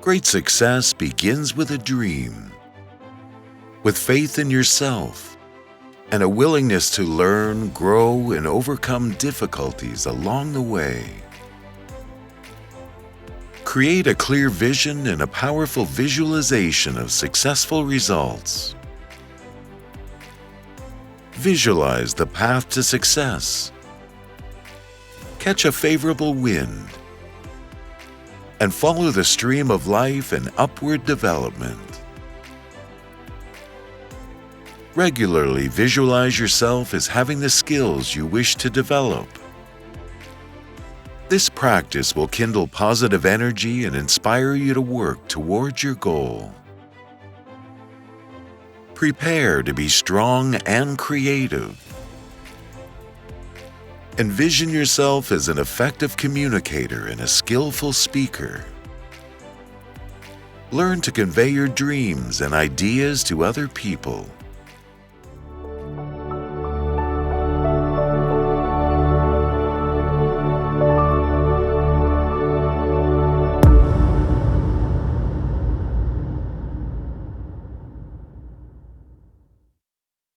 Great success begins with a dream, with faith in yourself, and a willingness to learn, grow, and overcome difficulties along the way. Create a clear vision and a powerful visualization of successful results. Visualize the path to success. Catch a favorable wind and follow the stream of life and upward development. Regularly visualize yourself as having the skills you wish to develop. This practice will kindle positive energy and inspire you to work towards your goal. Prepare to be strong and creative. Envision yourself as an effective communicator and a skillful speaker. Learn to convey your dreams and ideas to other people.